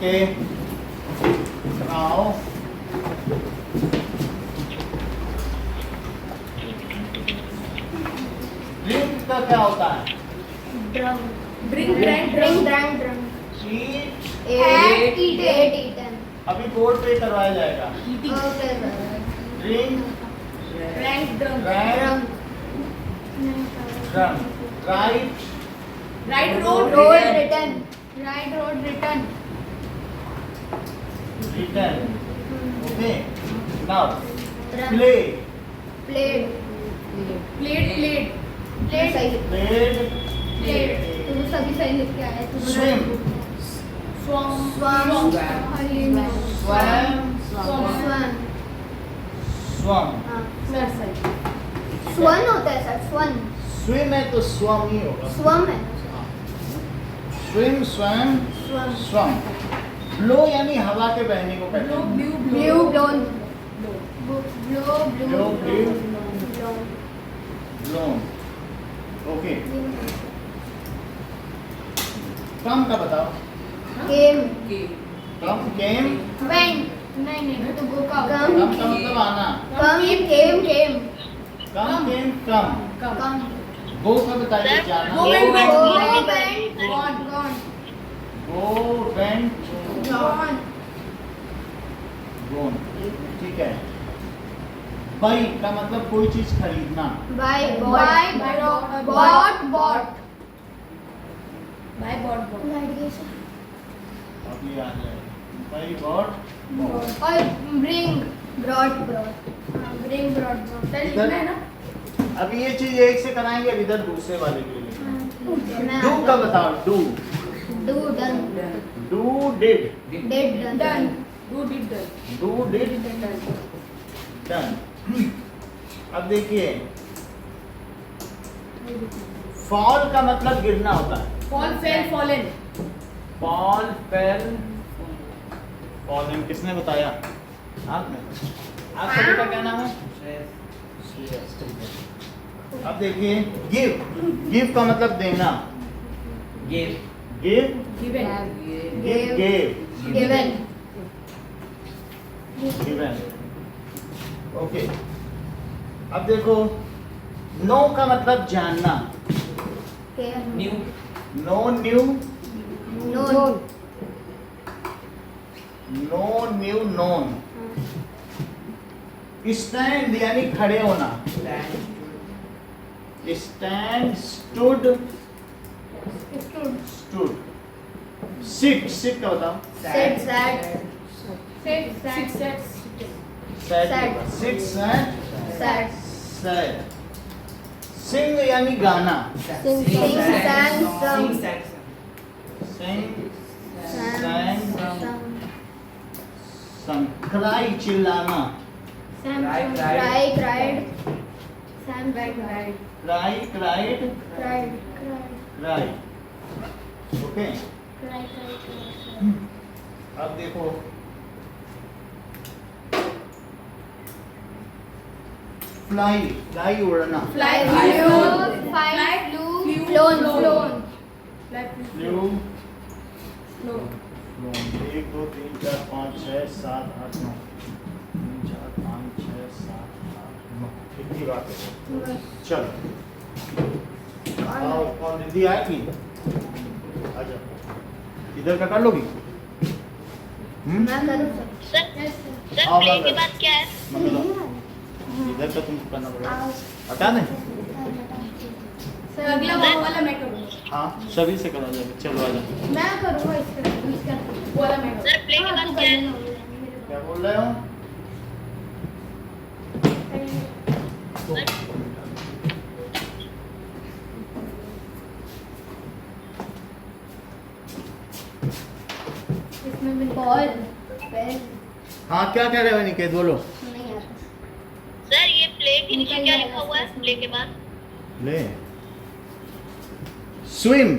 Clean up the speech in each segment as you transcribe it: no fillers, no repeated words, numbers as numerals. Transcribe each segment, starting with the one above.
Okay now drink का क्या होता है? Drum. Bring, Drink, drum. ईट Ate, eaten. अभी बोर्ड पे करवाया जाएगा। Okay, sir. Drink Rank, drum. Drank Drum. Drum right Right road, Road written. Right road written. Return okay now Drum. Play Played. Played. Played. सही. Played Played. तू सभी सही लिख के आया तू. Swim Swam. Swam. Swum Swan. स्वम हाँ. Sir, sir. Swan होता है सर. Swan. स्विम है तो स्वम ही होगा। Swam है. Swim swum Swam. स्वम ब्लो यानी हवा के बहने को कहते Blue, हैं। blue, Blew, blown. Blow. Blow, Blew. blown. Blown okay कम का बताओ। Came. कम केम Went. नहीं तो go का Come. कम का मतलब आना। Come, came. कम केम कम Come. गो का बताइए जाना। Go went, went. Go, went. Gone. Go went Gone. गोन ठीक है। बाई का मतलब कोई चीज खरीदना। Buy, bought. Bought, bought. By bought. अब ये आ जाए बाई बॉट और bring, brought. Bring, brought. Sir लिखना है ना? अभी ये चीज एक से कराएंगे अब इधर दूसरे वाले के लिए। डू का बताओ। Do Do, done. Do did Did, done. Do did done. Do did done. अब देखिए फॉल का मतलब गिरना होता है। Fall, fell, fallen. Fall fail fallen किसने बताया? आपने। आप सभी का क्या नाम है? श्रेयस, ठीक है। अब देखिए गिव गिव का मतलब देना। Give. Give Given. Give give Given. Given okay. अब देखो नो का मतलब जानना। Care. New. Know knew Known. Know knew known. Stand यानी खड़े होना। Stand. Stand stood stood sit sit का बताओ। Sit, sat. Six sets. Sat sit sat Sat. Sat. Sing यानी गाना। Sing, sang, sung. Sing Sang, sang sung. सम cry चिल्लाना। Sam, Cry, sung. cried. Cry, cried. Sam, Right, cried. right. Cry cried Cried. Cry okay. Cried. अब देखो fly fly उड़ना। Fly, Flew, flew. fly, flew, Flew, flown, flown. flown. Fly, flu flown. 1 2 3 4 5 6 7 8 9 3 4 5 6 7 8 9 कितनी बात है। चलो आओ कौन दीदी आएगी? आ जाओ इधर का कर लोगी? मैं करूँ सर? सर Yes, आओ, प्ले आओ, के आओ। बाद क्या है? मतलब इधर का तुमको करना पड़ेगा। हटा दें? सर अगला वाला मैं करूँगा। हाँ सभी से करा जाएगा। चलो आ जाओ। मैं करूँगा इसका वो वाला मैं करूँगा। सर प्ले के बाद क्या है? क्या बोल रहे हो? इसमें भी बॉल पेन हाँ क्या कह रहे हो निकेत बोलो। नहीं आता। सर ये प्ले के नीचे क्या लिखा हुआ है प्ले के बाद? ले स्विम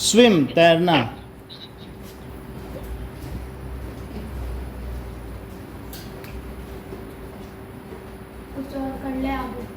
स्विम तैरना। कुछ और कर ले आगे।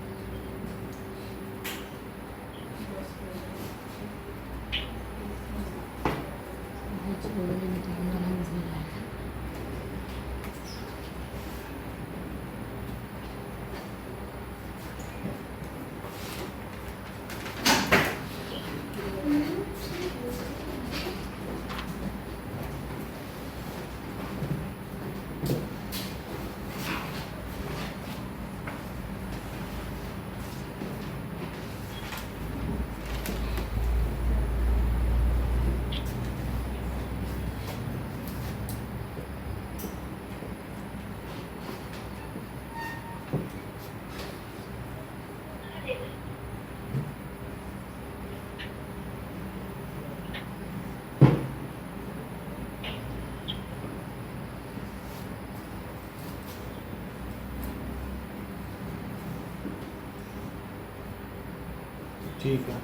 ठीक है,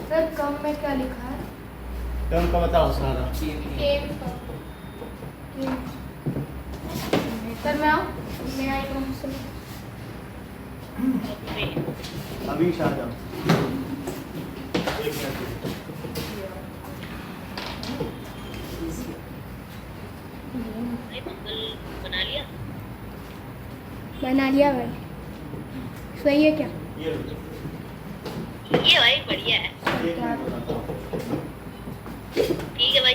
सर कम में क्या लिखा है? टर्म का बताओ सारा। केम सर मैं आऊँ? मैं आई हूँ सर। अभी आ जाओ, एक मिनट। बना लिया। बना लिया भाई। सही है क्या? ये लो। ये भाई बढ़िया है। एक मिनट बताओ। ठीक है भाई।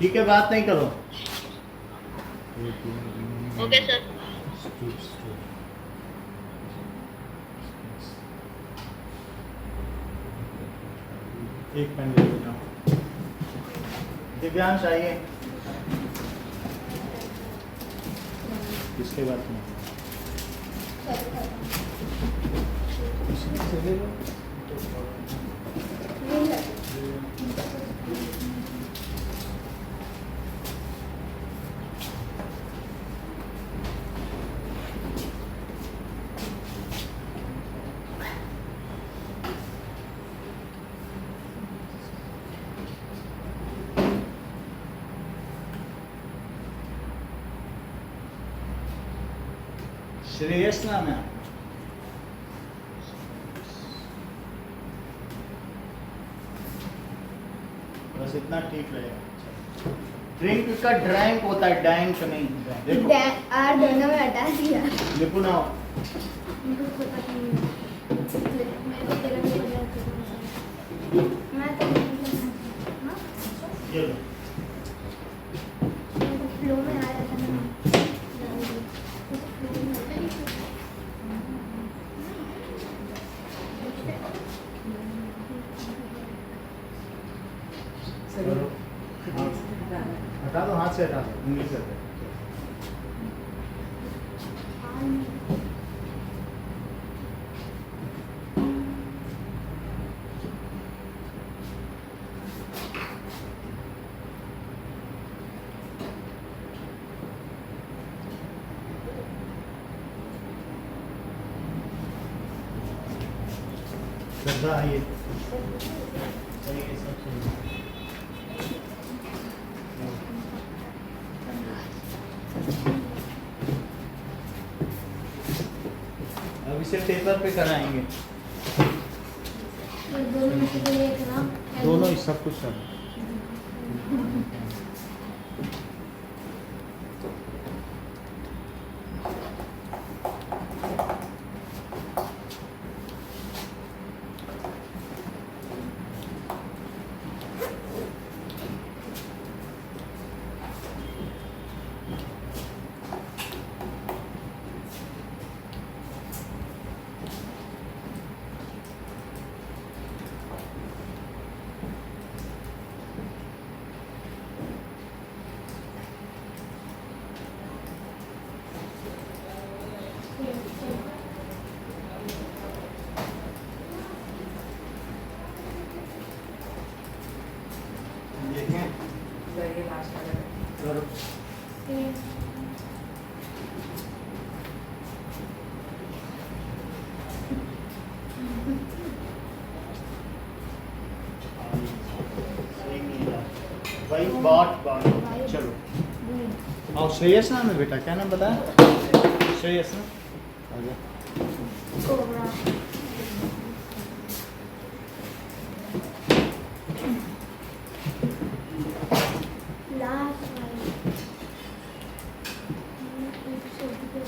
ठीक है, बात नहीं करो। Okay sir. एक पेन ले लो। दिव्यांश आइए। इसके बाद में ले लो। श्रेयस नाम है आपका? बस इतना ठीक रहेगा। ड्रिंक का ड्रैंक होता है, डैंक नहीं। देखो आर दोनों में हटा दिया। लिखो ना। मुझे पता नहीं है। मेरे को तेरा भी पता है। मैं तो हाँ? ये लो। फ्लो में आ रहा था ना। हटा दो, हाथ से हटा दो, उंगली से हटा दो। श्रद्धा आइए। सही है, सब सही है। अब इसे पेपर पे कराएंगे। दोनों में से कोई एक ना। दोनों ही सब कुछ कर। देखें करो। भाई बाट चलो और श्रेयस नाम है बेटा, क्या नाम बताया? श्रेयस ना, आजा। कोबरा। लास्ट वाली। एक शब्द के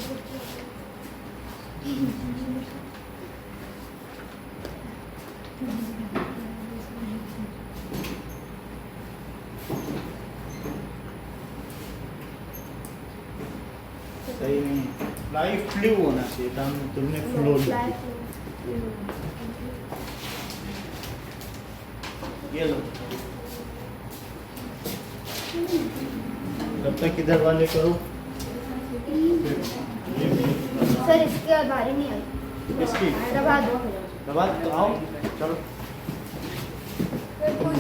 सही नहीं, लाइफ फ्लू होना चाहिए था, तुमने फ्लो लिखा। ये लो, तब तक इधर वाले करो। सर इसके बाद बारी नहीं आई। इसकी दबा दो। दबा तो आओ, चलो।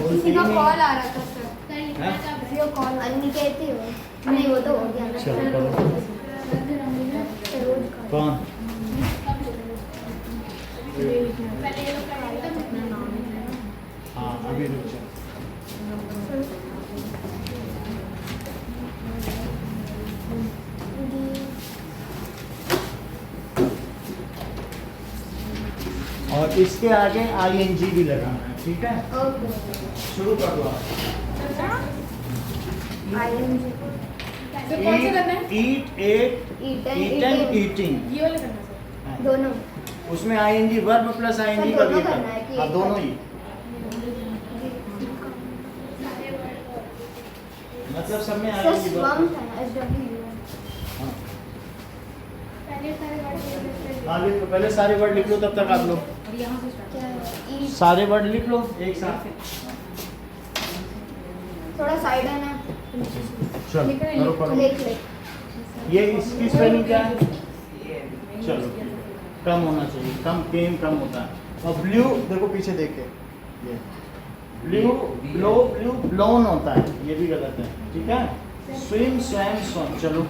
किसी का कॉल आ रहा था सर। हैं? किसी को कॉल अन्नी कहती हो? नहीं वो तो हो गया। चलो करो। रोज का। कौन? पहले ये लोग का अपना नाम लिखना है। हाँ अभी रुक जाओ। और इसके आगे ING भी लगाना है, ठीक है? ओके। शुरू कर दो आप। ING सर कौन सा करना है? Eat, ate, eaten, eaten, eating। eating। ये वाला करना है सर। दोनों। उसमें ING verb plus ING sir, का दोनों भी करना है कि हाँ एक दोनों करना ही, मतलब सब में सर ING स्वम वर्ब। था ना, SW। हाँ पहले सारे वर्ड हाँ लिख लो, पहले सारे वर्ड लिख लो, तब तक आप लोग और यहाँ से स्टार्ट। क्या है? eat। सारे वर्ड लिख लो एक साथ। थोड़ा साइड है ना, चलो लिख रहे हैं, करो करो। लिख ले। ये इसकी स्पेलिंग क्या है? ये चलो कम होना चाहिए, कम केम कम होता है। और ब्लू देखो पीछे देख के, ये ब्लू ब्लो ब्लू ब्लोन होता है, ये भी गलत है, ठीक है? Swim swam swum. चलो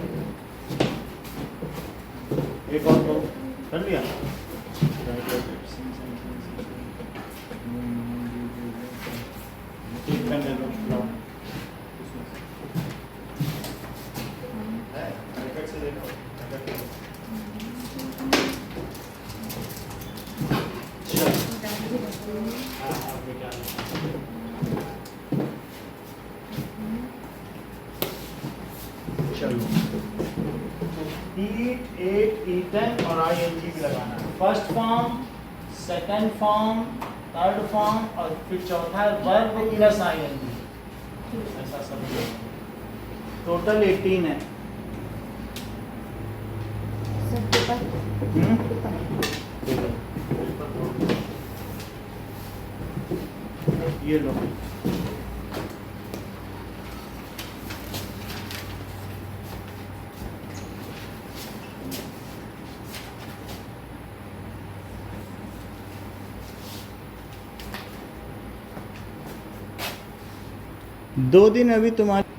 एक और दो कर लिया। एक पेन ले लो, लाओ। है, हरकत से देखो, हरकत से। ईट, एट, ईटन और ING भी लगाना है। First form, second form, third form और फिर चौथा वर्ब प्लस ING, ऐसा सब टोटल 18 है। Sir paper. ये लो। दो दिन अभी तुम्हारे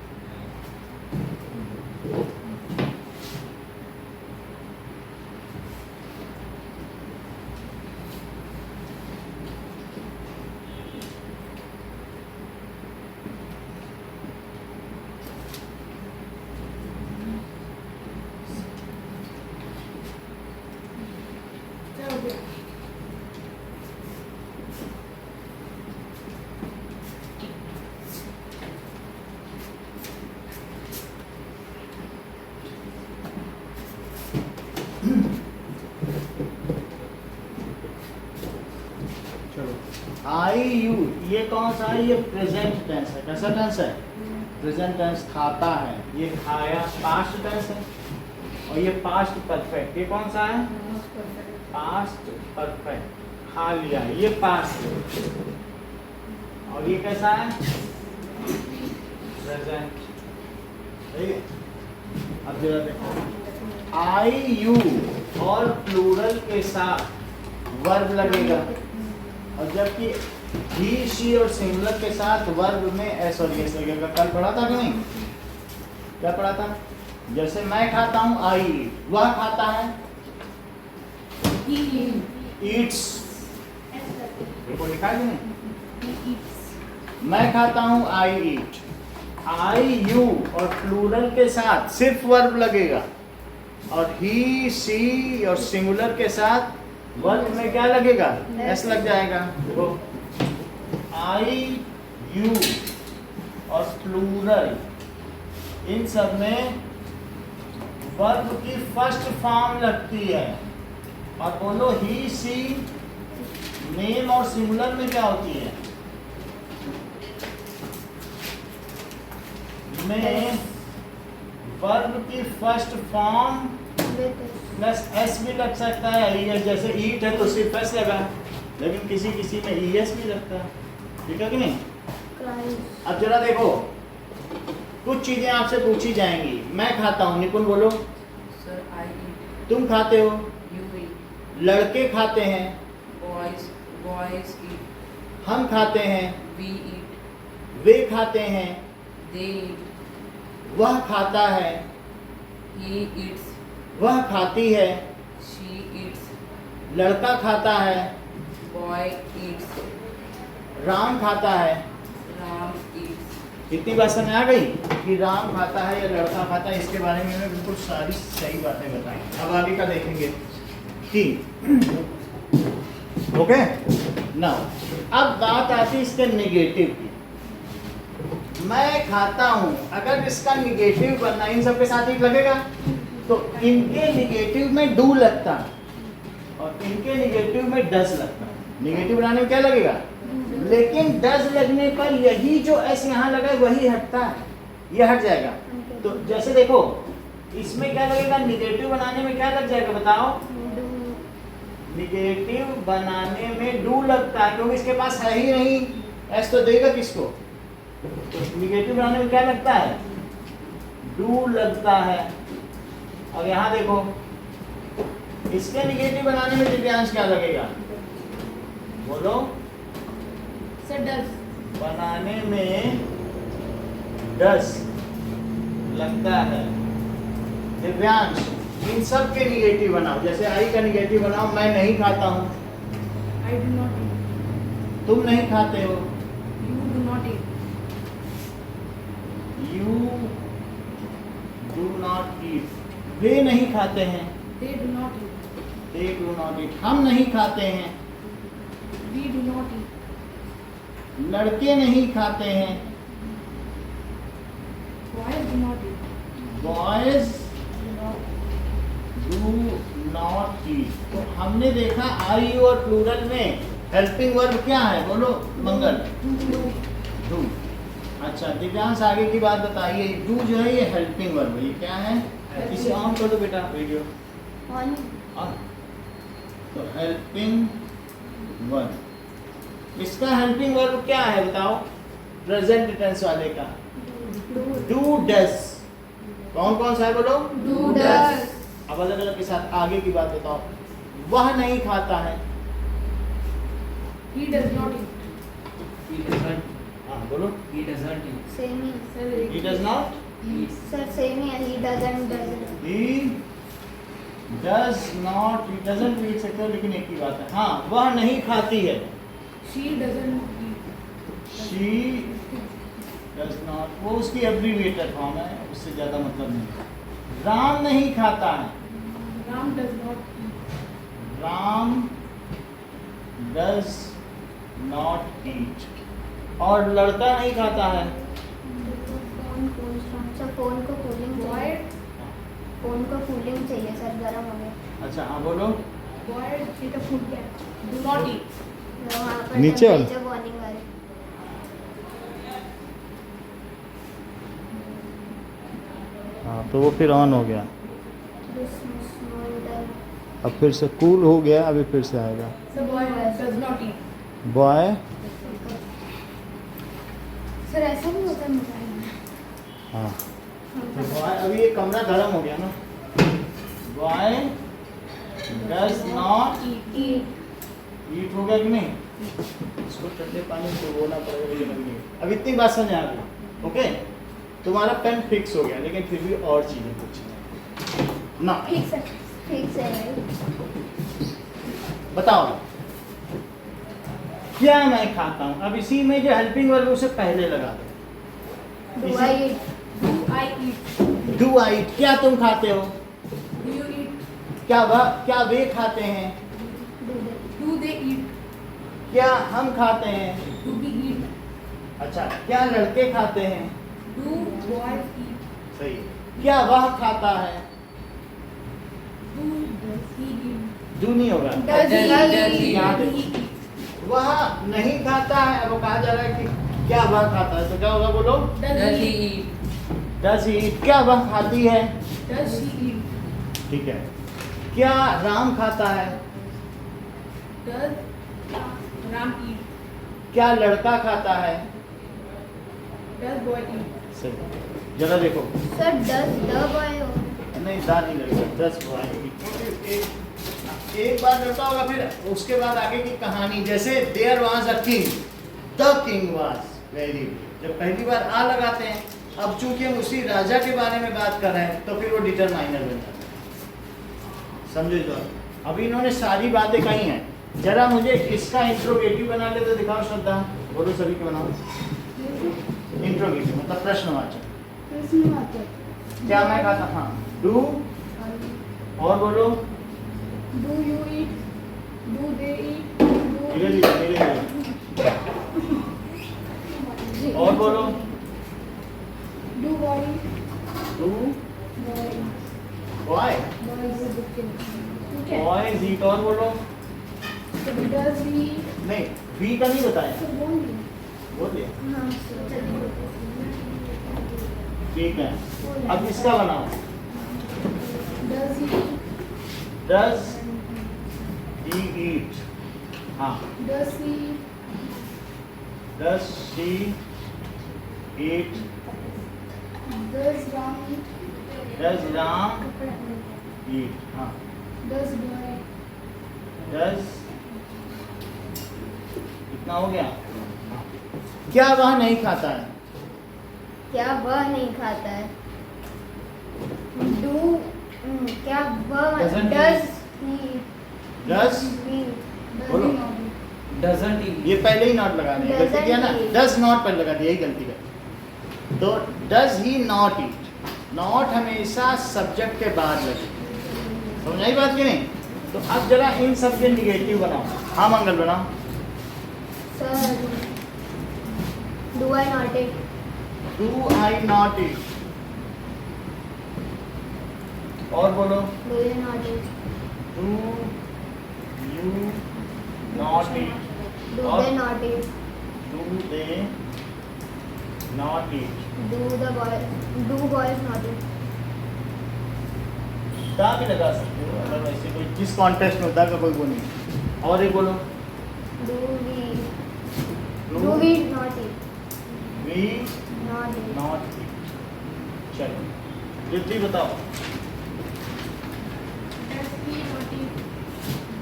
क्या हो गया? चलो IU, ये कौन सा है? ये प्रेजेंट टेंस है। कैसा टेंस है? Present tense. खाता है, ये खाया पास्ट टेंस है। और ये पास्ट परफेक्ट, ये कौन सा है? Past perfect. खा लिया, ये पास्ट है। और ये कैसा है? प्रेजेंट। ठीक है, अब जरा देखो, IU और प्लूरल के साथ वर्ब लगेगा, और जबकि ही शी और सिंगुलर के साथ वर्ब में एस और एस लगेगा। कल पढ़ा था कि नहीं? क्या पढ़ा था? जैसे मैं खाता हूँ I eat, वह खाता है eats। देखो लिखा है कि नहीं? मैं खाता हूँ I eat, IU और प्लूरल के साथ सिर्फ वर्ब लगेगा, और ही सी और सिंगुलर के साथ वर्ब में क्या लगेगा? एस लग जाएगा। देखो IU और प्लूरल, इन सब में वर्ब की फर्स्ट फॉर्म लगती है। और बोलो ही सी, नेम और सिंगुलर में क्या होती है? में वर्ब की फर्स्ट फॉर्म प्लस एस भी लग सकता है। जैसे ईट है तो सिर्फ एस लगा, लेकिन किसी किसी में ES भी लगता है, ठीक है कि नहीं? अब जरा देखो, कुछ चीजें आपसे पूछी जाएंगी। मैं खाता हूँ, निपुण बोलो। सर I eat, तुम खाते हो, you eat, लड़के खाते हैं, boys eat, हम खाते हैं, we eat, वे खाते हैं, they eat, वह खाता है, he eats, वह खाती है, she eats, लड़का खाता है, Boy eats. राम खाता है। Ram eats. इतनी बात समझ आ गई कि राम खाता है या लड़का खाता है, इसके बारे में बिल्कुल सारी सही बातें बताई। अब आगे का देखेंगे। 3 ओके ना। अब बात आती है इसके नेगेटिव की। मैं खाता हूं, अगर इसका नेगेटिव बनना इन सबके साथ ही लगेगा तो इनके नेगेटिव में डू लगता और इनके नेगेटिव में डज लगता। नेगेटिव बनाने में क्या लगेगा, लेकिन डज लगने पर यही जो एस यहाँ लगा है वही हटता है, ये हट जाएगा। तो जैसे देखो इसमें क्या लगेगा, नेगेटिव बनाने में क्या लग जाएगा बताओ, नेगेटिव बनाने में डू लगता है क्योंकि इसके पास है ही नहीं, एस तो देगा किसको। तो नेगेटिव बनाने में क्या लगता है, डू लगता है। अब यहाँ देखो इसके नेगेटिव बनाने में दिव्यांश क्या लगेगा, बोलो। Sir does. बनाने में डस लगता है। दिव्यांश इन सब के निगेटिव बनाओ, जैसे आई का निगेटिव बनाओ, मैं नहीं खाता हूँ, आई डू नॉट ईट। तुम नहीं खाते हो, you do not eat. You do not eat. वे नहीं खाते हैं, they do not eat. They do not eat. हम नहीं खाते हैं, वी डू नॉट ईट। लड़के नहीं खाते हैं, boys do not eat. Boys do not ईट। तो हमने देखा आई और प्लूरल में हेल्पिंग वर्ब क्या है, बोलो मंगल, डू। अच्छा दिव्यांश आगे की बात बताइए, डू जो है ये हेल्पिंग वर्ब है, ये क्या है, इसे ऑन कर दो बेटा वीडियो ऑन। ऑन। तो हेल्पिंग वर्ब, इसका हेल्पिंग वर्ब क्या है बताओ, प्रेजेंट टेंस वाले का डू डस। कौन कौन सा है बोलो, डू डज। अब अलग अलग के साथ आगे की बात बताओ, वह नहीं खाता है, he does not eat. He doesn't. हाँ बोलो, He doesn't eat. सेम ही sir he does not, sir same ही है, he doesn't doesn't. he does not, he doesn't read सकते हो लेकिन एक ही बात है, हाँ वह नहीं खाती है, she doesn't eat. she does not, वो उसकी एब्रीविएटेड फॉर्म है, उससे ज़्यादा मतलब नहीं। राम नहीं खाता है, Ram does not eat. Ram does not eat. और लड़का नहीं खाता है, फोन कूल सर, फोन को कूलिंग बॉय चाहिए, फोन को कूलिंग चाहिए सर, गर्म हो गया। अच्छा हाँ बोलो, boy eat a food cat. Do not eat. वहाँ पर नीचे वाला? टेम्परेचर वार्निंग वाली। हाँ तो वो फिर ऑन हो गया, Christmas, Noel, अब फिर से कूल हो गया, अभी फिर से आएगा। Sir boy does not eat. Boy, sir ऐसा भी होता है मोबाइल में। हाँ तो बॉय, अभी ये कमरा गर्म हो गया ना, बॉय डज नॉट ईट। ईट हो गया कि नहीं, इसको ठंडे पानी से धोना पड़ेगा, ये लगेगी। अब इतनी बात समझ आ गई, ओके। तुम्हारा पेन फिक्स हो गया, लेकिन फिर भी और चीजें कुछ ना ठीक है बताओ, क्या मैं खाता हूँ। अब इसी में जो हेल्पिंग वर्ब उसे पहले लगा दो, do I eat, do I eat. Do I, क्या तुम खाते हो, डू यू ईट। क्या वे खाते हैं, डू दे ईट। क्या हम खाते हैं, डू वी ईट। अच्छा क्या लड़के खाते हैं, डू बॉयज ईट। सही। क्या वह खाता है, do does he eat. Do नहीं होगा, डज he यहाँ पे ही ईट। वह नहीं खाता है। अब वो कहा जा रहा है कि क्या वह खाता है, तो क्या होगा बोलो, Does does he he eat? Does he. क्या वह खाती है, डज ही ईट। ठीक है। क्या राम खाता है, डज राम ईट। क्या लड़का खाता है, डज बॉय ईट। सही। जरा देखो, सर डज द बॉय हो, नहीं दा नहीं लगेगा, 10 एक बार करता होगा, फिर उसके बाद आगे की कहानी, जैसे there was a king, the king was very. जब पहली बार आ लगाते हैं, अब चूंकि हम उसी राजा के बारे में बात कर रहे हैं तो फिर वो डिटरमाइनर बन जाता है, समझो इस बात। अभी इन्होंने सारी बातें कही हैं, जरा मुझे इसका इंट्रोगेटिव बना ले तो दिखाओ श्रद्धा, बोलो सभी के बनाओ। इंट्रोगेटिव मतलब प्रश्नवाचक। क्या मैं खाता, हाँ डू, और बोलो Do you eat? Do they eat? धीरे धीरे धीरे धीरे, और बोलो Do boy? Do Boy. Boy, ठीक है. बॉयज ईट, और बोलो So does he? नहीं बी का नहीं बताया, So बोल दिया. बोल दिया हाँ ठीक है। अब इसका बनाओ, Does he? Does he eat, हाँ Does he? Does she eat, Does Ram eat? Does Ram eat, हाँ Does boy? डज, इतना हो गया। क्या वह नहीं खाता है, क्या वह नहीं खाता है? डू क्या वह Doesn't does he does, Does बोलो। he not eat? Doesn't he? ये पहले ही नॉट लगा दिया, गलती किया ना, Doesn't he? डज नॉट पहले लगा दिया, यही गलती कर। तो does he not eat, not हमेशा सब्जेक्ट के बाद लगे, समझ आई बात की नहीं? तो अब जरा इन सब के निगेटिव बनाओ, हाँ मंगल बनाओ। Sir do I not eat? Do I not eat, और बोलो do you not eat? Do you not eat, do और they not eat? Do they not eat, do the boy do boys not eat? दा भी लगा सकते हो अगर वैसे कोई जिस कॉन्टेक्स्ट में होता का कोई वो नहीं। और एक बोलो do we do not it? We not it? Not eat, चलो दीप्ति बताओ। Does he not eat?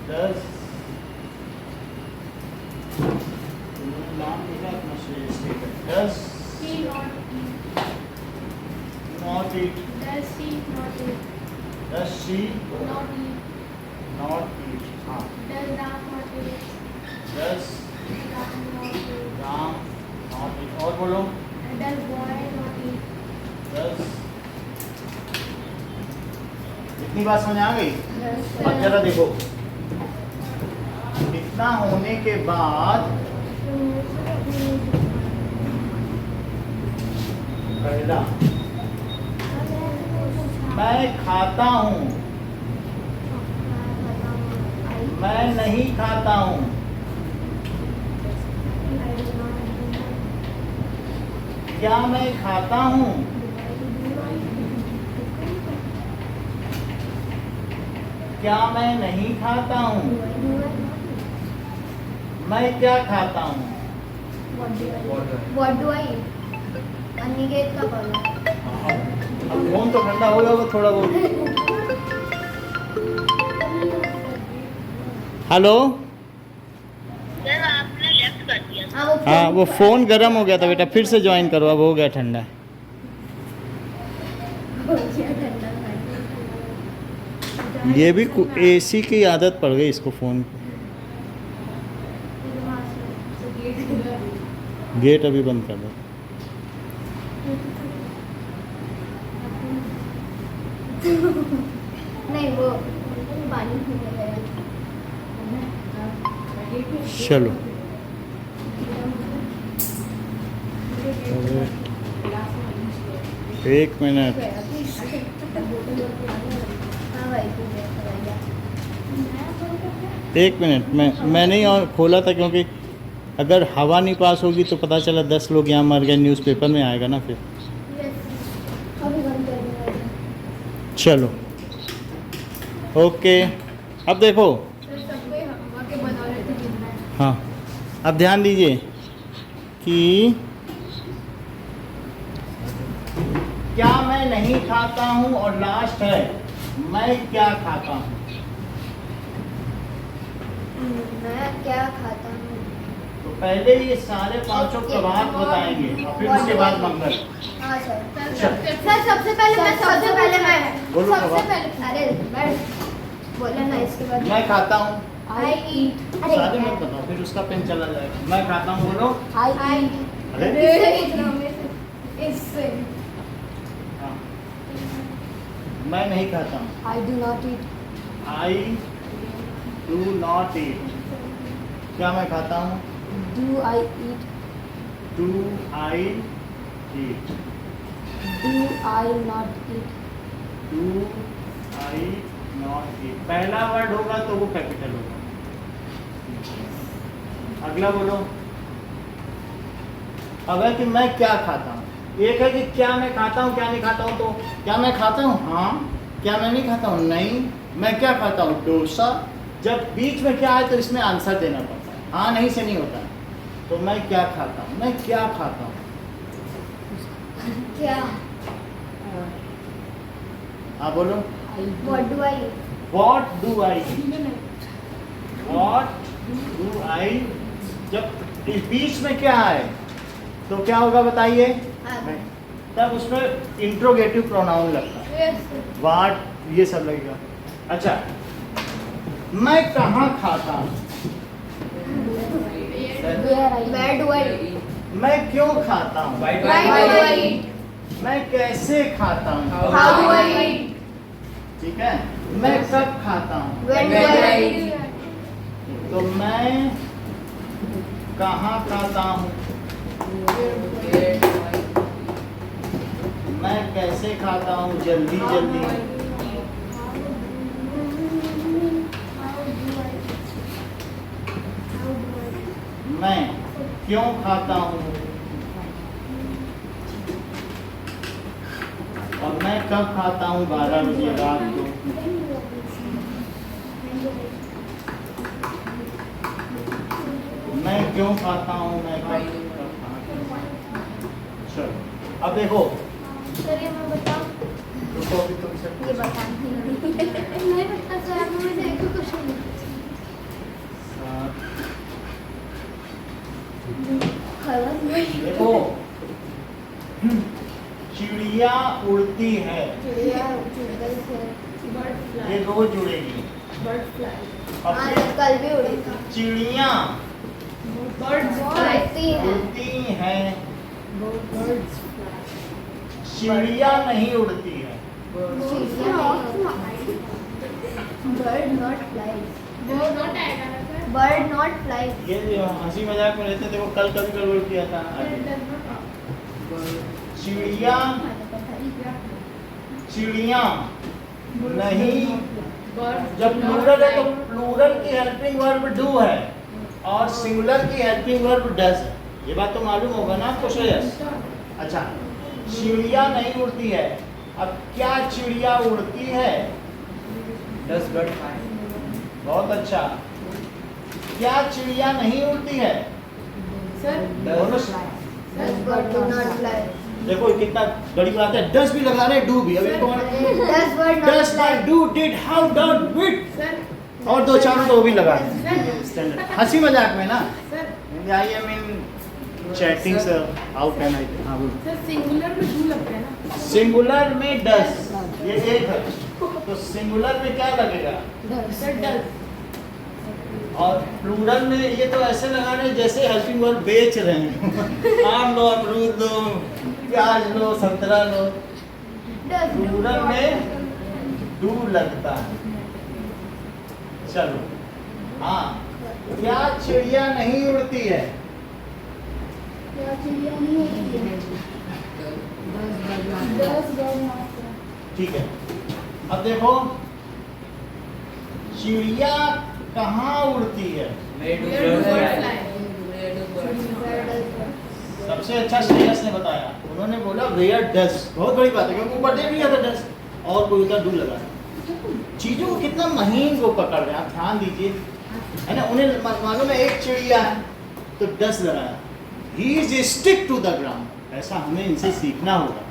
Does नाम लिखा अपना Shreshth, does He not eat? Not eat, Does she not eat? Does she Not eat. Not eat, हाँ Does Ram not eat? Does Ram not eat. Ram not eat, और बोलो Does boy not eat? Does, इतनी बात समझ आ गई? Yes, अब जरा देखो, इतना होने के बाद पहला मैं खाता हूँ, मैं नहीं खाता हूँ, क्या मैं खाता हूँ, क्या मैं नहीं खाता हूँ, मैं क्या खाता हूँ, Water. What do I eat? Aniket का बोलो। अब फोन तो ठंडा हो गया वो थोड़ा बहुत। हेलो, सर आपने लेफ्ट कर दिया था। हाँ वो फ़ोन गर्म हो गया था बेटा, फिर से ज्वाइन करो, अब हो गया ठंडा। ये भी एसी की आदत पड़ गई इसको, फ़ोन को। गेट अभी बंद कर दो। नहीं वो पानी पीने गया। चलो एक मिनट, हाँ भाई तू देख भैया। एक मिनट, मैं नहीं और खोला था क्योंकि अगर हवा नहीं पास होगी तो पता चला 10 लोग यहाँ मर गए, न्यूज़पेपर में आएगा ना फिर। अभी बंद कर दूँगा। चलो ओके, अब देखो, सबको हवा के बना रहे थे जिंदा। हाँ अब ध्यान दीजिए कि क्या मैं नहीं खाता हूँ, और लास्ट है मैं क्या खाता हूँ। मैं क्या खाता हूँ? तो पहले ये सारे पांचों प्रभात बताएंगे और फिर उसके बाद मंगल। हाँ सर। चल। सर सबसे पहले मैं बोलो सबसे प्रभात। पहले अरे बैठ बोला ना इसके बाद मैं खाता हूँ। I eat अरे सारे मत बताओ, फिर उसका पेन चला जाएगा। मैं खाता हूँ बोलो। I अरे इससे हाँ। मैं नहीं खाता हूँ। I do not eat I do not eat। क्या मैं खाता हूँ? Do I eat Do I eat? Do I not eat Do I not eat? पहला वर्ड होगा तो वो कैपिटल होगा। अगला बोलो। अब है कि मैं क्या खाता हूँ। एक है कि क्या मैं खाता हूँ क्या नहीं खाता हूँ। तो क्या मैं खाता हूँ? हाँ। क्या मैं नहीं खाता हूँ? नहीं। मैं क्या खाता हूँ? डोसा। जब बीच में क्या है तो इसमें आंसर देना पड़ता है, हाँ नहीं से नहीं होता है। तो मैं क्या खाता हूँ? मैं क्या खाता हूँ? क्या हाँ बोलो। What do I eat What do I eat? What do I? जब इस बीच में क्या है तो क्या होगा बताइए? तब उसमें इंट्रोगेटिव प्रोनाउन लगता है। वाट ये सब लगेगा। अच्छा, मैं कहाँ खाता हूँ? Where do I eat मैं क्यों खाता हूँ? Why do Why do I I eat मैं कैसे खाता हूँ? How do I eat ठीक है। मैं कब खाता हूँ? When do I eat तो मैं कहाँ खाता हूँ? मैं कैसे खाता हूँ? जल्दी जल्दी। मैं क्यों खाता हूँ? और मैं कब खाता हूँ? 12 बजे रात को। मैं क्यों खाता हूँ? मैं कब खाता हूँ? चलो अब देखो। चलिए मैं बताऊँ रुको अभी तुमसे ये बताना नहीं पता सर मुझे एक क्वेश्चन देखो, चिड़िया उड़ती है। ये रोज उड़ेगी। अब हाँ फिर कल भी उड़ी थी चिड़िया उड़ती है उड़ती हैं। चिड़िया नहीं उड़ती है। बर्ड नॉट फ्लाई वो नॉट आएगा ना सर बर्ड नॉट फ्लाई ये जो हंसी मजाक में रहते थे वो कल कभी गड़बड़ किया था। चिड़िया चिड़िया नहीं। जब प्लूरल है तो प्लूरल की हेल्पिंग वर्ब डू है और सिंगुलर की हेल्पिंग वर्ब डज है। ये बात तो मालूम होगा ना आपको श्रेयस? अच्छा, चिड़िया नहीं उड़ती है। अब क्या चिड़िया उड़ती है? Does bird fly? बहुत अच्छा। क्या चिड़िया नहीं उड़ती है? सर बोलो। बर्ड डू नॉट फ्लाई देखो कितना बड़ी बात है। डस भी लगा रहे, डू भी। अभी कौन? Does bird not does fly do did how done wit sir और दो चारों तो वो भी लगा रहे। स्टैंडर्ड हंसी मजाक में ना। Sir I am in chatting sir. How can I? हाँ बोलो। सर सिंगुलर में डू लगता है ना सिंगुलर में डस, ये एक है तो सिंगुलर में क्या लगेगा? सर डल और प्लूरल में ये तो ऐसे लगा रहे हैं जैसे हेल्पिंग वर्ब बेच रहे हैं। आम लो, अमरूद लो, प्याज लो, संतरा लो। प्लूरल में डू लगता है। चलो हाँ, क्या चिड़िया नहीं उड़ती है? चिड़िया नहीं उड़ती है दस बर्ड नॉट ठीक है। अब देखो, चिड़िया कहाँ उड़ती है? Where do Where do birds birds fly? fly? Where do birds fly? सबसे अच्छा श्रेयस ने बताया। उन्होंने बोला वेयर डस। बहुत बड़ी बात है क्योंकि ऊपर देख लिया था डस और कोई उधर डू लगा। चीजों को कितना महीन वो पकड़ रहे हैं, आप ध्यान दीजिए, है ना। उन्हें मालूम है एक चिड़िया है तो डस लगाया। He is stick to the ground. ऐसा हमें इनसे सीखना होगा।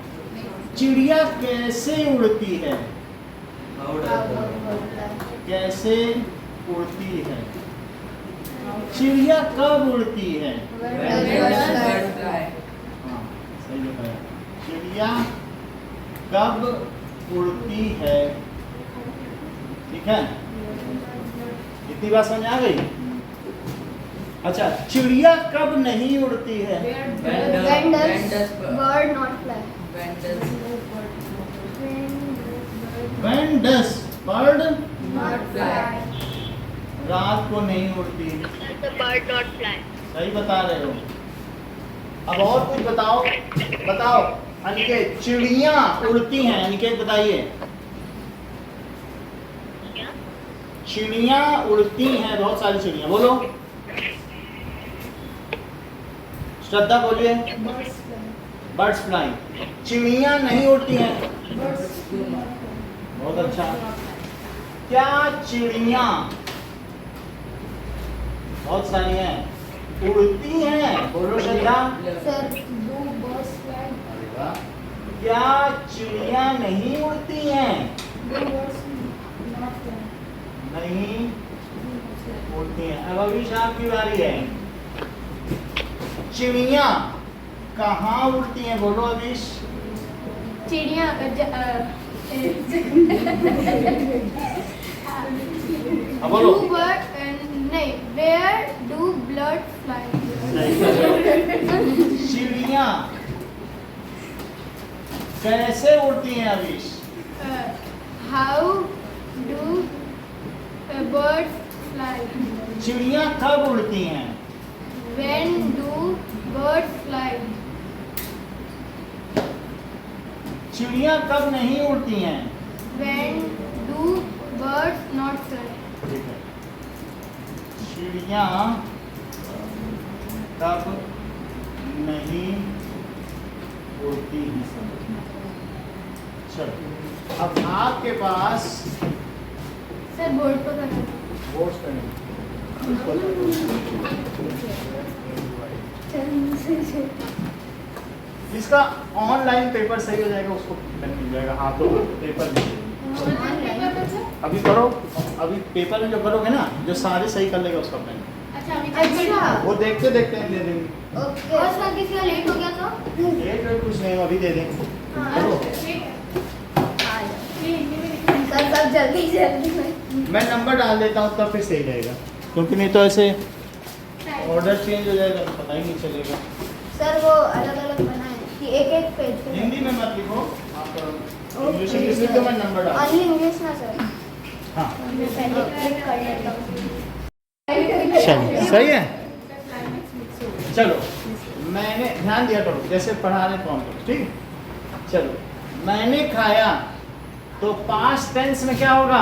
चिड़िया कैसे उड़ती है? How does bird? कैसे उड़ती है? चिड़िया कब उड़ती है? When does bird fly? हाँ, सही बताया। चिड़िया कब उड़ती है? ठीक है। इतनी बात समझ आ गई? अच्छा, चिड़िया कब नहीं उड़ती है? When does bird not fly? When does When does bird Not fly. रात को नहीं उड़ती? The bird not fly. सही बता रहे हो। अब और कुछ बताओ, बताओ अनिकेत। चिड़िया उड़ती हैं, अनिकेत बताइए। क्या? चिड़िया उड़ती हैं, बहुत सारी चिड़िया, बोलो। श्रद्धा बोलिए। Birds fly. Birds flying. चिड़िया नहीं उड़ती हैं। Birds fly. बहुत अच्छा। क्या चिड़िया, बहुत सारी हैं, उड़ती हैं? बोलो श्रद्धा। Sir, Do birds fly? अरे वाह। क्या चिड़िया नहीं उड़ती हैं? Do birds not fly? नहीं उड़ती हैं। अब अभी आपकी बारी है। चिड़िया कहाँ उड़ती हैं? बोलो अभीश। चिड़िया अब बोलो। do bird नहीं, where do blood fly? चिड़िया कैसे उड़ती हैं Abhish? How do birds fly? चिड़िया कब उड़ती हैं? When do birds fly? चिड़िया कब नहीं उड़ती हैं? When do birds not fly? ठीक है। चिड़िया कब नहीं उड़ती हैं? चलो, अब आपके पास सर बोर्ड पर करना। वोट्स करने जिसका ऑनलाइन पेपर सही हो जाएगा उसको पेन मिल जाएगा। हाँ तो पेपर मिल जाएगा। अभी करो, अभी पेपर में जो करोगे ना, जो सारे सही कर लेगा उसका पेन। अच्छा, वो देखते देखते हम दे देंगे। ओके। और सर किसी का लेट हो गया तो? लेट वेट कुछ नहीं, अभी दे देंगे। करो। सर सब जल्दी जल्दी। मैं नंबर डाल देता हूँ तब फिर सही रहेगा, क्योंकि नहीं तो ऐसे ऑर्डर चेंज हो जाएगा तो पता ही नहीं चलेगा। सर वो अलग अलग बनाए कि एक एक पेज पे। हिंदी में मत लिखो आप, इंग्लिश में लिख दो, मैं नंबर डाल। ओनली इंग्लिश ना सर। हाँ मैं पहले क्लिक कर लेता हूँ। चलिए, सही है। चलो, मैंने ध्यान दिया करो, जैसे पढ़ा रहे कौन करो, ठीक है। चलो, मैंने खाया तो पास्ट टेंस में क्या होगा?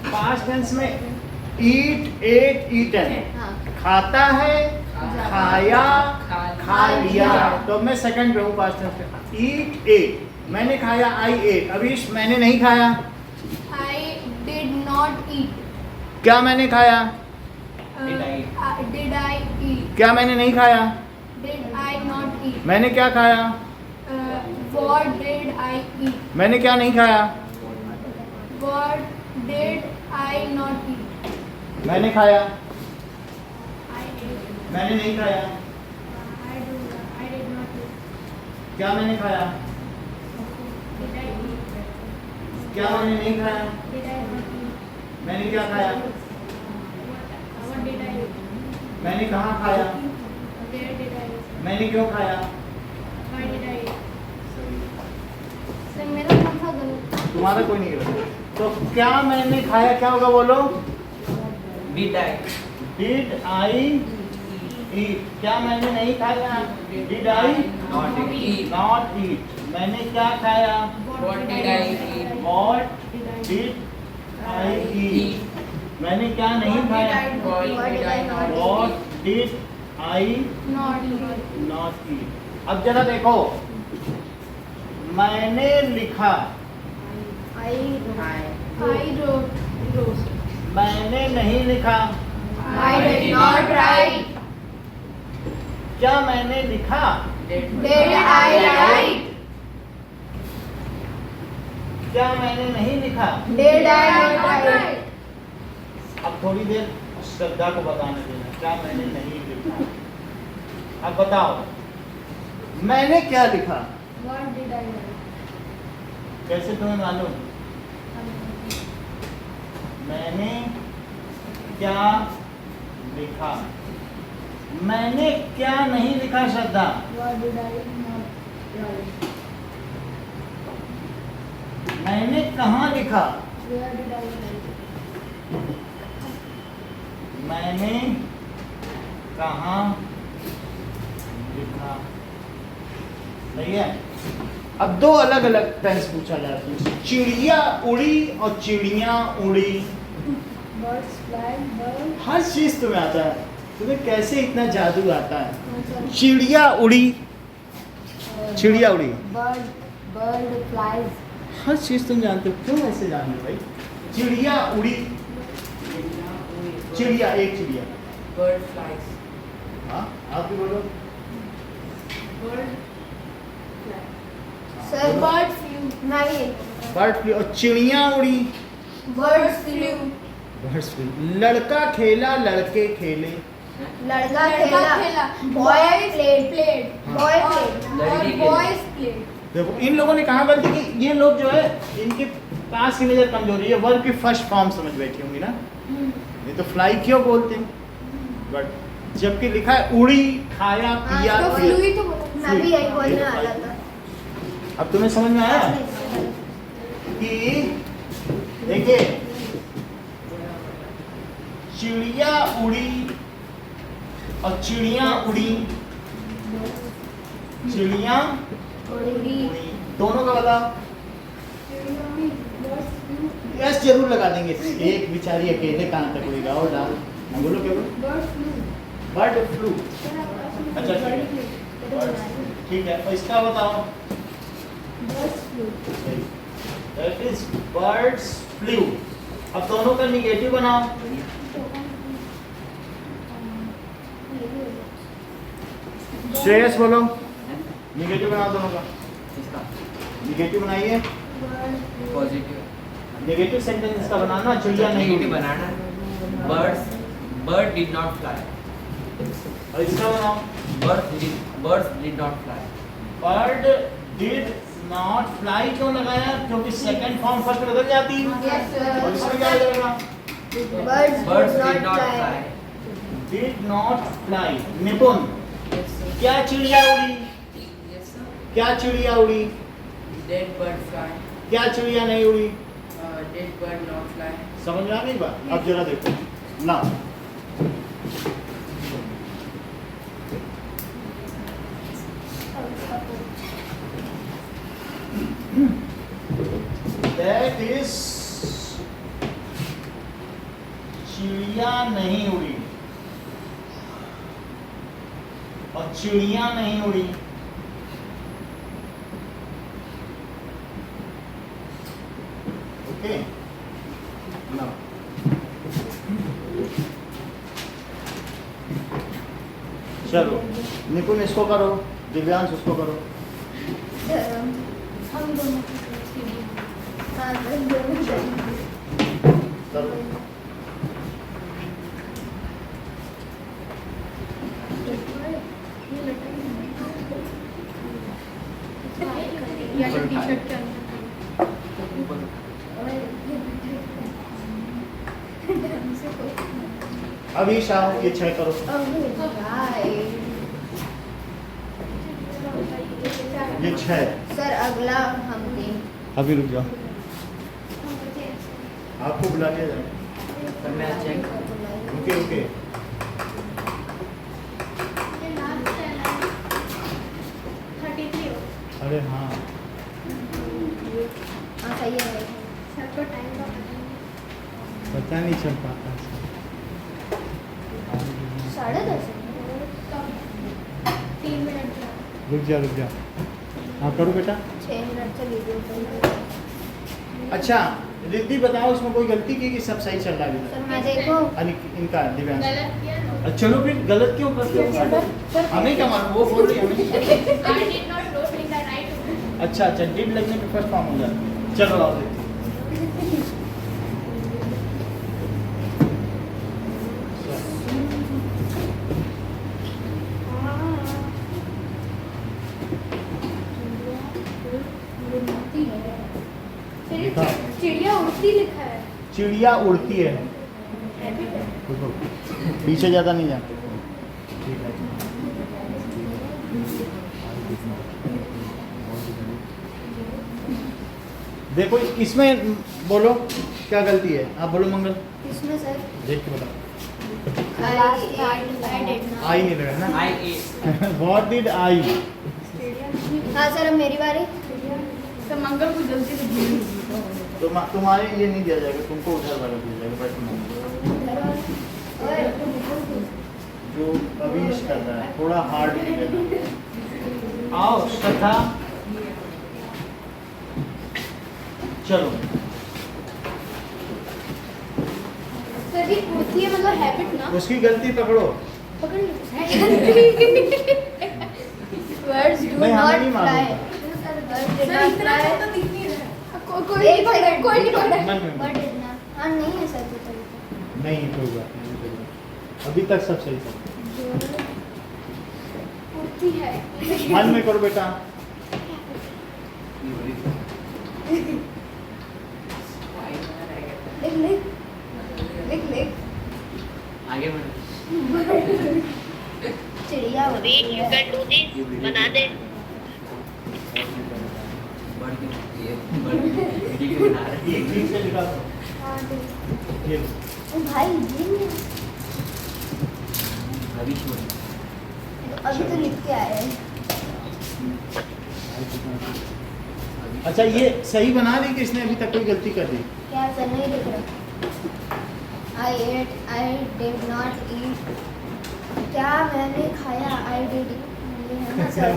पास्ट टेंस में ईट, एट, ईटन। हाँ। खाता है, खाया, खा लिया। तो मैं सेकंड पे हूँ पास्ट टेंस पे। ईट, एट। मैंने खाया, आई एट। अभीश, मैंने नहीं खाया। I did not eat. क्या मैंने खाया? Did I eat? Did I eat? क्या मैंने नहीं खाया? Did I not eat? मैंने क्या खाया? What did I eat? मैंने क्या नहीं खाया? What did I not eat? मैंने खाया, I ate. मैंने नहीं खाया। I did not eat. क्या मैंने खाया? Did I eat? क्या मैंने नहीं खाया? Did I not eat? मैंने क्या खाया? What did I eat? मैंने कहाँ खाया? Where did I eat? मैंने क्यों खाया? Why did I eat? Sir मेरा कौन सा गलत? तुम्हारा कोई नहीं गलत। तो क्या मैंने खाया क्या होगा बोलो? Did I? Did I eat? क्या मैंने नहीं खाया? Did I Not eat. not eat? मैंने क्या खाया? What did I eat? What did I eat? मैंने क्या नहीं खाया? What did I not eat? What did I Not eat. not eat? अब जरा देखो, मैंने लिखा, I wrote. मैंने नहीं लिखा। I did not write. क्या मैंने लिखा? Did I write? क्या मैंने नहीं लिखा? Did I not write? अब थोड़ी देर श्रद्धा को बताने देना, क्या मैंने नहीं लिखा। अब बताओ, मैंने क्या लिखा? What did I write? कैसे तुम्हें मालूम? मैंने क्या लिखा? मैंने क्या नहीं लिखा श्रद्धा? What did I not write? मैंने कहाँ लिखा? Where did I write? मैंने कहाँ लिखा? सही है। अब दो अलग अलग टेंस पूछा जाता है। चिड़िया उड़ी और चिड़िया उड़ी। Birds fly, birds. हर चीज तुम्हें आता है। तुम्हें कैसे इतना जादू आता है? चिड़िया उड़ी, चिड़िया उड़ी। bird flies. हर चीज तुम जानते हो। क्यों ऐसे जान रहे हो भाई? चिड़िया उड़ी, चिड़िया एक चिड़िया। Bird flies. हाँ आप भी बोलो। Bird fly. Sir, Bird flew. मैं भी बर्ड फ्लू और चिड़िया उड़ी। birds flew. Birds flu. लड़का खेला लड़के खेले। लड़का लड़का खेला. खेला. Boy played. Played. Boy और played. लड़की खेली. boys played. देखो इन लोगों ने कहा गलती कि ये लोग जो है इनके पास की नजर कमजोरी है। वर्ब की फर्स्ट फॉर्म समझ बैठी होंगी ना। ये तो फ्लाई क्यों बोलते हैं? बट जबकि लिखा है उड़ी, खाया, पिया, हाँ, तो पिया। Flew ही तो बोला. मैं भी यही बोलने वाला था. अब तुम्हें समझ में आया कि देखिए चिड़िया उड़ी और चिड़िया उड़ी, चिड़िया उड़ी. उड़ी, दोनों का बताओ। Birds flew. यस जरूर लगा देंगे। एक बेचारी अकेले कहाँ तक उड़ेगा? और डाल ना बोलो क्या बोलो? Birds flew. Bird flu. अच्छा, ठीक है। Bird flew. ठीक है और इसका बताओ। Birds flew. That is birds flu. अब दोनों का निगेटिव बनाओ। श्रेयस बोलो निगेटिव बनाओ दोनों का। इसका निगेटिव बनाइए। पॉजिटिव. नेगेटिव सेंटेंस इसका बनाना। चिड़िया नहीं नेगेटिव उड़ी। बनाना. Bird did not fly. और इसका बनाओ। Birds did not fly. Bird did not fly क्यों लगाया? क्योंकि सेकंड फॉर्म फर्स्ट में बदल जाती है। Yes, sir. और इसमें क्या हो जाएगा? Birds Birds did did not fly. fly. Did not fly. निपुण क्या चिड़िया उड़ी? Yes sir. क्या चिड़िया उड़ी? Dead bird fly. क्या चिड़िया नहीं उड़ी? Dead bird not fly. समझ में आ गई बात? अब जरा देखो ना। That is चिड़िया नहीं उड़ी और चिड़िया नहीं उड़ी। ओके ना। चलो निपुण इसको करो, दिव्यांश उसको करो। हम दोनों की हाँ, हम दोनों जाएंगे. करो। या तो टी-शर्ट के अंदर. अभी शाह ये 6 करो। ये 6। सर अगला हम दें. अभी रुक जाओ, आपको बुला लिया जाए। मैं चेक. ओके ओके अरे हाँ हाँ सही है. सबको टाइम का पता नहीं चल पाता। 10:30. 3 मिनट का. रुक जा। हाँ करो बेटा। 6 मिनट से वीडियो. अच्छा रिद्धि बताओ इसमें कोई गलती की कि सब सही चल रहा है? सर मैं देखो. अरे इनका दिव्यांश। गलत किया ना. अच्छा, चलो फिर गलत क्यों करते हो? हमें क्या मालूम, वो बोल रही है हमें। I did not wrote in the right way. अच्छा डिड लगने पे फर्स्ट फॉर्म हो जाता है। चलो आओ देखते हैं। चिड़िया उड़ती लिखा है. चिड़िया उड़ती है। पीछे ज़्यादा नहीं जाते। ठीक है। देखो इसमें बोलो क्या गलती है, आप बोलो मंगल। इसमें सर देख के बताओ। I did not. आई नहीं लगा ना। I ate. What did I? हाँ सर, अब मेरी बारी। तो मंगल को जल्दी से भूल गई। तुम्हारे ये नहीं दिया जाएगा, तुमको उधर वाला दिया जाएगा। बैठ जो अभी कर रहा है थोड़ा हार्ड। आओ कथा, चलो। सर ये होती है मतलब हैबिट ना। उसकी गलती पकड़ो। पकड़ वर्ड्स डू नहीं, हमें नॉट नहीं मालूम फ्लाई। था। सर इतना अच्छा तो दिख नहीं रहा। कोई नहीं पकड़ा, कोई नहीं पकड़ा। मन में। But did not. हाँ नहीं है सर कोई तरीका। नहीं कोई बात नहीं, कोई बात नहीं। अभी तक सब सही था। होती है। मन में करो बेटा। लिख लिख। आगे बढ़ो। चिड़िया अभी you can do this. बना दे. वीडियो बना रहे एक ठीक से लिखा दो। हाँ ठीक। ये लो। ओ भाई ये नहीं। अभी छोड़। अभी तो लिख के आए हैं। अच्छा ये सही बना दी कि इसने अभी तक कोई गलती कर दी? क्या सर नहीं लिख रहा। I ate, I did not eat. क्या मैंने खाया? I did eat. ये है ना सर।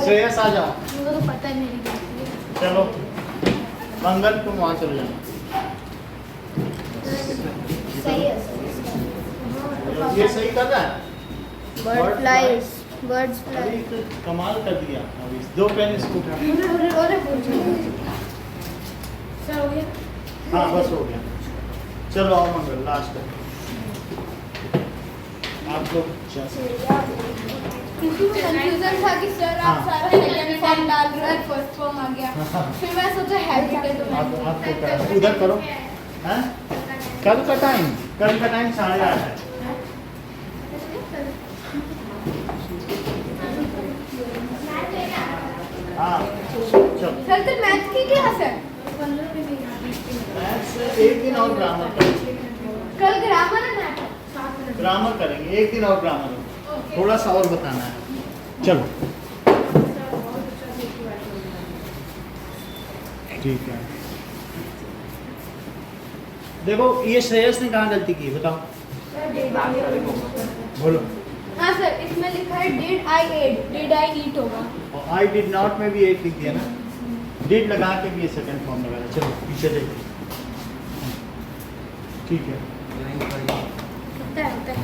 श्रेयस आ जाओ। मुझे तो पता है मेरी गलती है। चलो मंगल तुम वहाँ चले जाओ। सही है सर इसका। ये सही कर रहा है। Bird flies. Birds fly. अरे तो कमाल कर दिया। अभी 2 पेन इसको उठा। अरे सर हो गया। हाँ बस हो गया। चलो आओ मंगल, लास्ट है। आप लोग किसी को कंफ्यूजन था कि सर आप हाँ। सारा सेकंड फॉर्म डाल रहे हैं, फर्स्ट फॉर्म आ गया। फिर मैं सोचा हैबिट है तो आप मैं आपको क्या उधर करो। हैं? कल का टाइम 8:30 है। हाँ चलो। सर तो मैथ की क्लास है। मैथ्स एक दिन और ग्रामर करेंगे। कल ग्रामर है मैथ। ग्रामर करेंगे एक दिन और ग्रामर में। थोड़ा सा और बताना है। चलो ठीक है। देखो ये श्रेयस ने कहाँ गलती की बताओ। बोलो। हाँ सर इसमें लिखा है did I ate, did I eat होगा। और आई डिड नॉट में भी एक लिख दिया ना। डिड लगा के भी ये सेकंड फॉर्म लगा दिया। चलो पीछे देखिए। ठीक है। होता है होता है।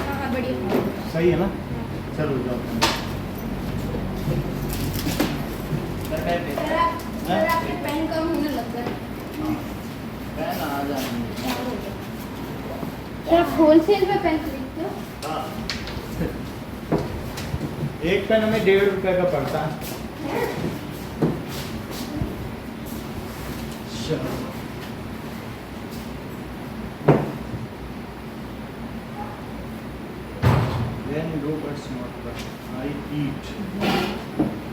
हाँ बढ़िया। सही है ना। चलो जाओ। सर आपके पेन कम होने लग गए। पेन आ जाएंगे। सर आप होलसेल में पेन खरीदते हो? हाँ। एक पेन हमें 1.5 रुपए का पड़ता है। चलो। When do but not but I eat.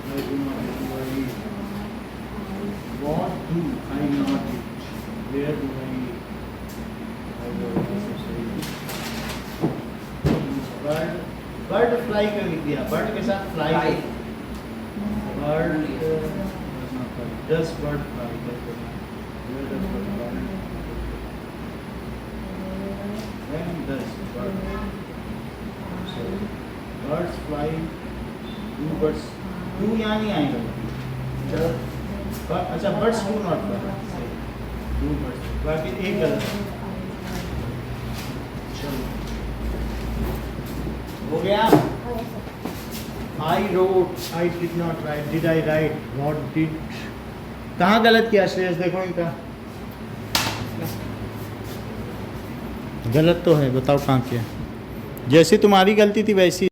I do not eat. I eat. What do I not eat? Where do I eat? I go bird. Bird fly क्यों लिख दिया? Bird के साथ fly. Bird does bird fly? Where does bird fly? When does bird? So birds fly. Do birds? Do यहाँ नहीं आएगा। अच्छा birds do not fly. Do birds. बाकी एक गलत है। चलो हो गया। I wrote, I did not write, did I write, what did, कहाँ गलत किया श्रेयस देखो इनका। गलत तो है, बताओ कहाँ किया। जैसी तुम्हारी गलती थी वैसी